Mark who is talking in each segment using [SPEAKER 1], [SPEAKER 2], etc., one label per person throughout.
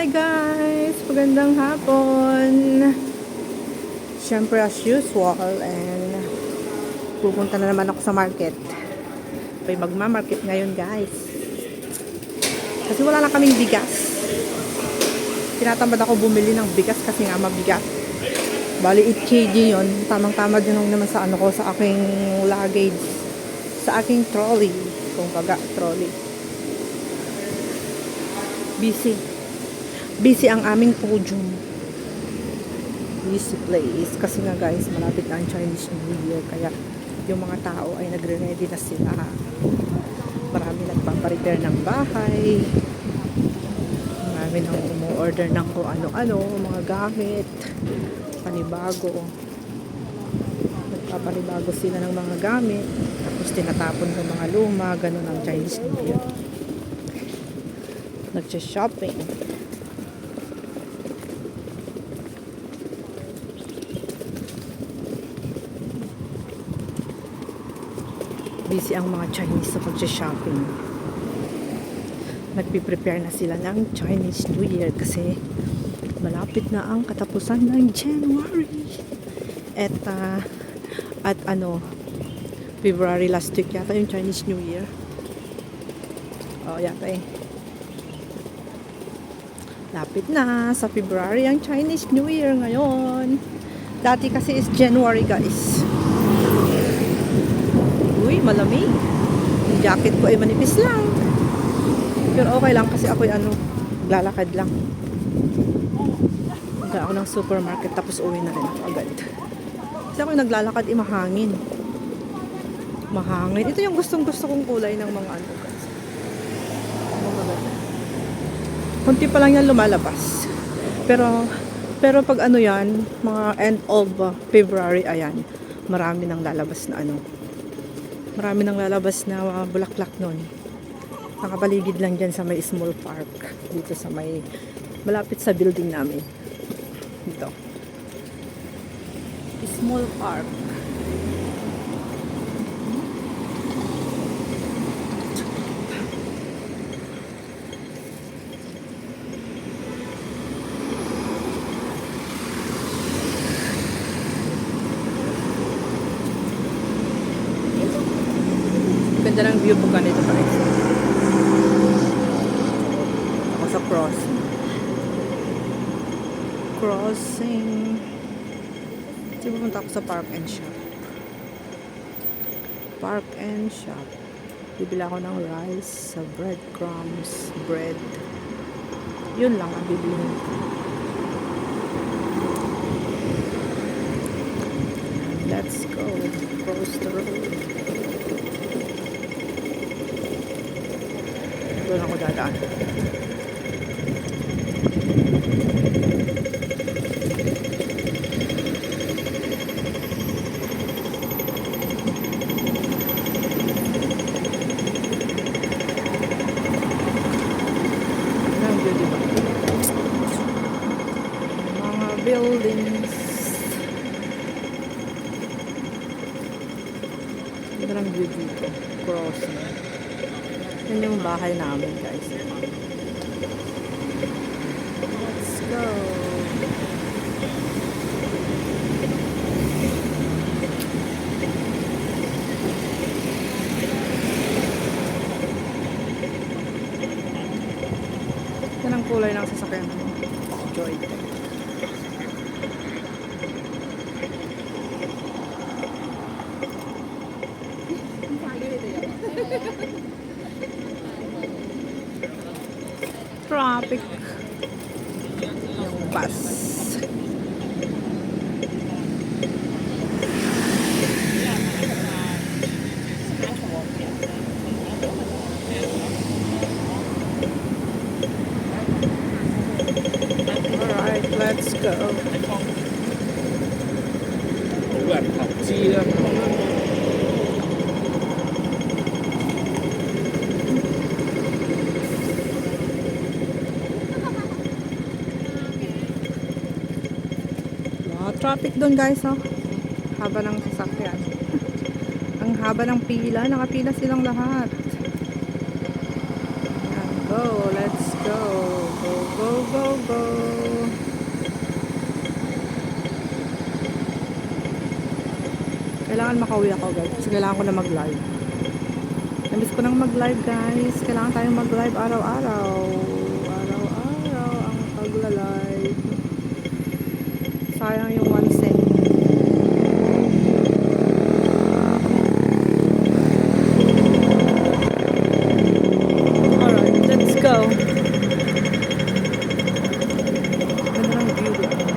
[SPEAKER 1] Hi guys! Magandang hapon! Siyempre as usual and pupunta na naman ako sa market. May magmamarket ngayon guys. Kasi wala lang kaming bigas. Tinatamad ako bumili ng bigas kasi nga mabigat. Bali 8 kg yun. Tamang-tama din naman sa ano ko, sa aking luggage. Sa aking trolley. Kung baga, trolley. Busy ang aming podium. Busy place. Kasi nga guys, malapit na ang Chinese New Year. Kaya yung mga tao ay nagre-ready na sila. Marami nagpaparepair ng bahay. Marami nang umu-order ng kung ano-ano, mga gamit. Panibago. Nagpapanibago sila ng mga gamit. Tapos tinatapon ng mga luma. Ganun ang Chinese New Year. Nagsa-shopping. Busy ang mga Chinese sa pag-shopping. Nagpiprepare na sila ng Chinese New Year kasi malapit na ang katapusan ng January. At February last week yata yung Chinese New Year. Yata eh. Lapit na sa February ang Chinese New Year ngayon. Dati kasi is January guys. Uy, malamig. Yung jacket ko ay manipis lang. Pero okay lang kasi ako ay lalakad lang. Punta ako ng supermarket tapos uwi na rin ako agad. Kasi ako yung naglalakad mahangin. Mahangin. Ito yung gustong-gusto kong kulay ng mga guys. Kunti pa lang yan lumalabas. Pero pag yan, mga end of February, ayan, marami nang lalabas na Marami nang lalabas na bulaklak nun. Nakapaligid lang dyan sa may small park. Dito sa may, malapit sa building namin. Dito. Small park. Ganda ng view po ganito guys. Ako sa crossing. Kasi pupunta ako sa Park and Shop. Park and Shop. Bibili ako ng rice, sa breadcrumbs, bread. Yun lang ang bibilihin ko. Let's go. Cross the road. Doon ako dadaan. Mga buildings. Ito lang view dito. Crossing. Yan yung bahay namin guys. Let's go. Yan ang kulay ng sasakyan mo. Joy. Traffic. Yung bus. Alright, let's go. Traffic doon guys, haba ng sasakyan. Ang haba ng pila, nakapila silang lahat. Ayan, go, let's go. Go, go, go, kailangan makauwi ako guys. Kasi kailangan ko na mag-live. Namiss ko nang mag-live guys. Kailangan tayong mag-live araw-araw. Araw-araw ang pagla-live. Sayang yung 1 cent. Alright, let's go. Ganda ng view doon.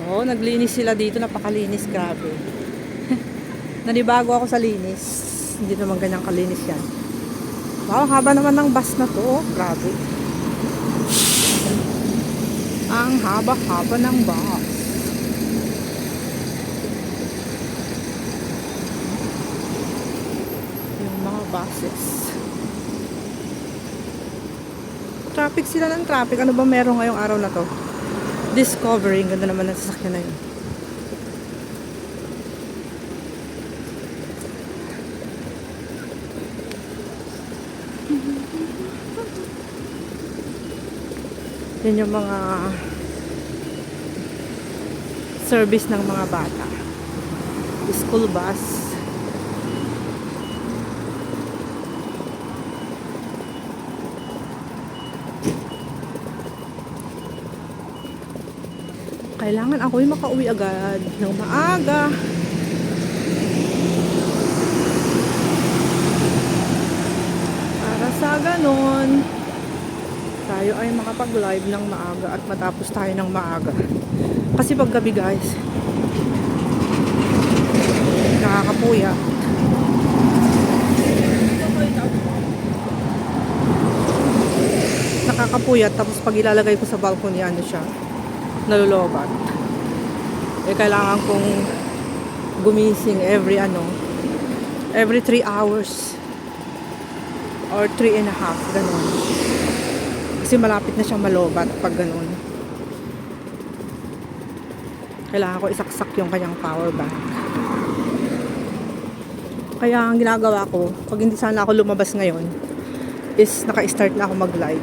[SPEAKER 1] Oh, naglinis sila dito, napakalinis, grabe. Nanibago ako sa linis. Hindi naman ganyang kalinis yan. Wow, haba naman ng bus na to, oh, grabe. Ang haba-haba ng bus. Yung mga buses. Traffic sila ng traffic. Ano ba meron ngayong araw na to? Discovery, ganda naman ng sasakyan na yun. Yan yung mga service ng mga bata. School bus. Kailangan ako'y makauwi agad ng maaga. Para sa ganon, tayo ay makapag-live ng maaga at matapos tayo ng maaga. Kasi pag gabi guys, nakakapuya. Nakakapuyat, tapos pag ilalagay ko sa balcony, ano siya, nalulobat. Eh, kailangan kong gumising every 3 hours or 3 and a half, ganun. Kasi malapit na siyang malobat pag ganun. Kailangan ko isaksak yung kanyang power bank. Kaya ang ginagawa ko, pag hindi sana ako lumabas ngayon, is naka-start na ako mag-live.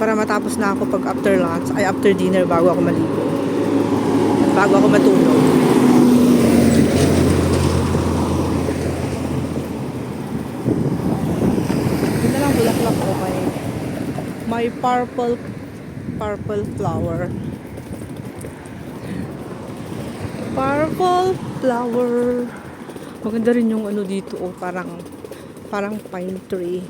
[SPEAKER 1] Para matapos na ako pag after lunch, ay after dinner, bago ako maligo. At bago ako matulog. Yun na lang, bulaklak ko may purple flower. Purple flower. Maganda rin yung ano dito, oh, parang pine tree.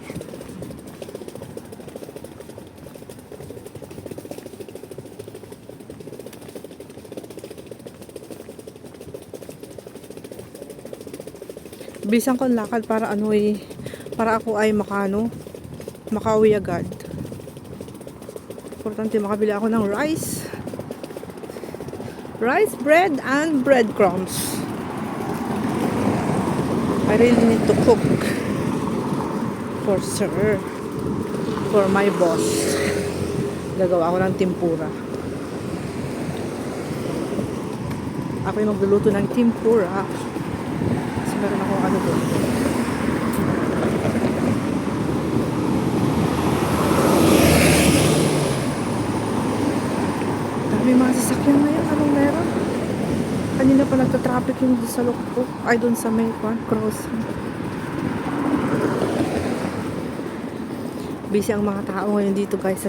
[SPEAKER 1] Bisan ko lakad para para ako ay makauwi agad. Importante makabili ako ng rice, bread, and breadcrumbs. I really need to cook for my boss. Gagawa ako ng tempura. Ako yung magluluto ng tempura. Meron akong ano doon. Dami mga sasakyan ngayon. Anong meron? Kanina pa nagta-traffic yung sa Lukpo. Ay, doon sa may crossing. Busy ang mga tao ngayon dito guys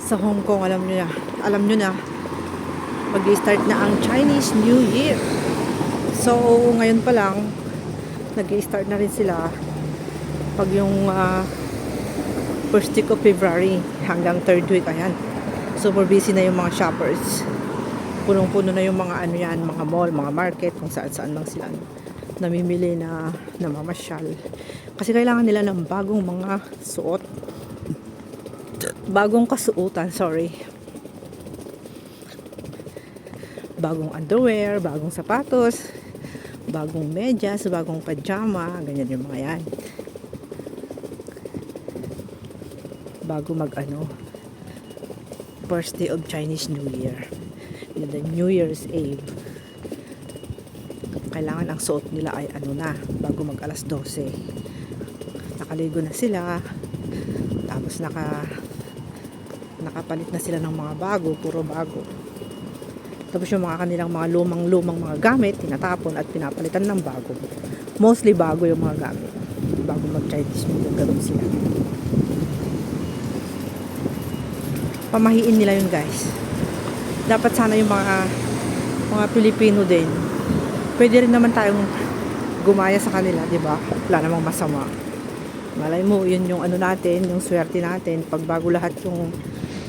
[SPEAKER 1] sa Hong Kong. Alam nyo na. Mag-i-start na ang Chinese New Year. So, ngayon pa lang, nag-i-start na rin sila pag yung first week of February hanggang 3rd week, ayan. Super busy na yung mga shoppers. Punong-puno na yung mga mga mall, mga market, kung saan-saan lang sila namimili na mamasyal. Kasi kailangan nila ng bagong mga suot. Bagong kasuotan, sorry. Bagong underwear, bagong sapatos, bagong medyas, bagong pajama, ganyan yung mga yan. Bago first day of Chinese New Year. The New Year's Eve. Kailangan ang suot nila ay ano na, bago mag alas 12. Nakaligo na sila. Tapos nakapalit na sila ng mga bago, puro bago. Tapos yung mga kanilang mga lumang mga gamit, tinatapon at pinapalitan ng bago. Mostly bago yung mga gamit. Bago mag-Chinese New Year, ganun sila. Pamahiin nila yun, guys. Dapat sana yung mga Pilipino din. Pwede rin naman tayong gumaya sa kanila, di ba? Wala namang masama. Malay mo, yun yung ano natin, yung swerte natin. Pag bago lahat yung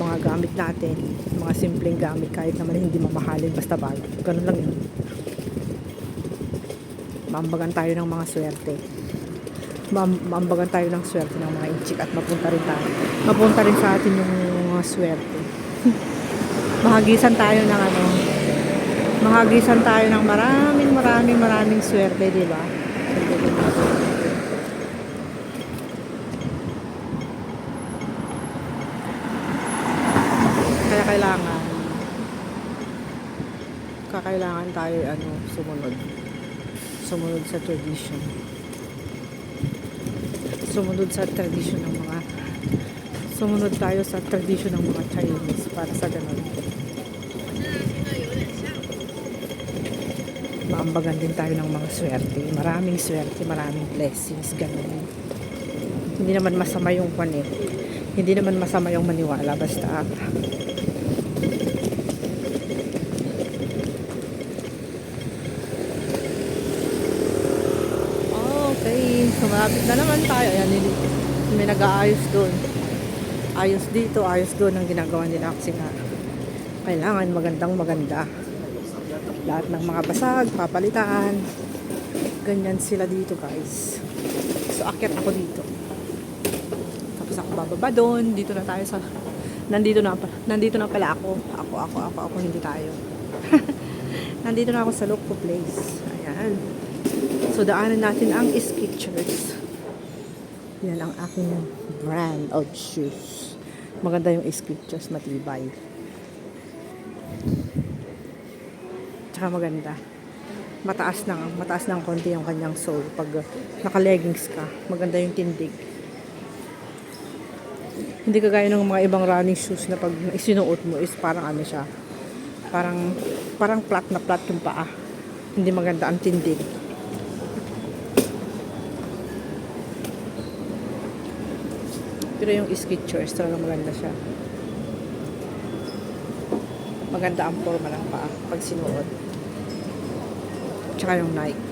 [SPEAKER 1] mga gamit natin, mga simpleng gamit, kahit naman hindi mamahalin, basta bago. Ganun lang yun. Maambagan tayo ng mga swerte. Maambagan tayo ng swerte ng mga inchik at mapunta rin tayo. Mapunta rin sa atin yung mga swerte. Mahagisan tayo ng ano, mahagisan tayo ng maraming swerte, di ba? Kaya kailangan tayo ano, sumunod sa tradition. Sumunod tayo sa tradition ng mga Chinese para sa ganun. Maambagan din tayo ng mga swerte. Maraming swerte, maraming blessings, ganun. Hindi naman masama yung panit. Hindi naman masama yung maniwala, basta okay, so malapit na naman tayo. Ayan, may nag-aayos doon. Ayos dito, ayos doon ang ginagawa nila kasi nga kailangan maganda. Lahat ng mga basag, papalitan. Ganyan sila dito, guys. So, akyat ako dito. Tapos ako bababa doon. Dito na tayo sa... Nandito na pala ako. Ako, hindi tayo. Nandito na ako sa Loko Place. Ayan. So, daanan natin ang Skechers. Yan ang aking brand of shoes. Maganda yung Skechers, matibay. Tsaka maganda. Mataas ng konti yung kanyang sole. Pag naka-leggings ka, maganda yung tindig. Hindi kagaya ng mga ibang running shoes na pag isinuot mo is parang ano siya. Parang flat na flat yung paa. Hindi maganda ang tindig. Pero yung Skechers, talagang maganda siya. Maganda ang forma ng paa pag sinuot. Tsaka yung Nike.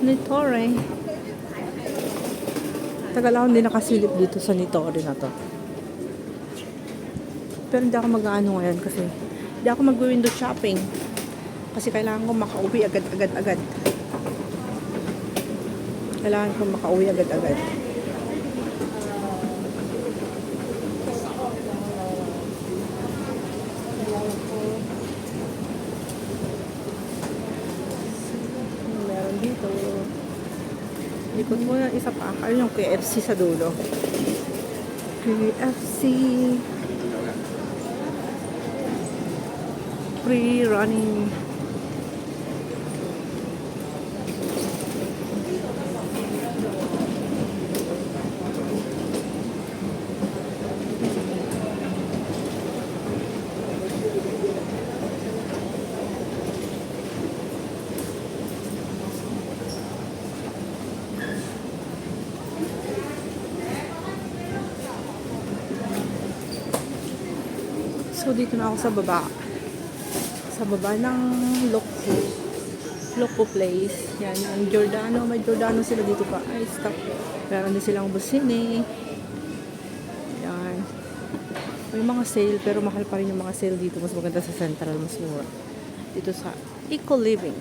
[SPEAKER 1] Nittore. Tagal ako hindi nakasilip dito sa Nittore na to. Pero hindi ako mag-ano ngayon kasi hindi ako mag-window shopping. Kasi kailangan ko makauwi agad. Kailangan ko makauwi agad. Meron dito. Ikot mo na isa pa. Ayun yung KFC sa dulo. KFC. Free running. So, dito na ako sa baba. Sa baba ng Loko Place. Yan, yung Giordano. May Giordano sila dito pa. Ay, stop. Meron din silang busine. Yan. May mga sale, pero mahal pa rin yung mga sale dito. Mas maganda sa Central, mas mura. Dito sa Eco Living.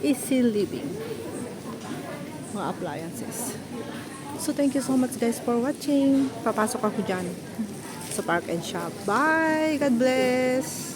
[SPEAKER 1] Easy Living. Mga appliances. So, thank you so much guys for watching. Papasok ako dyan sa Park and Shop. Bye! God bless!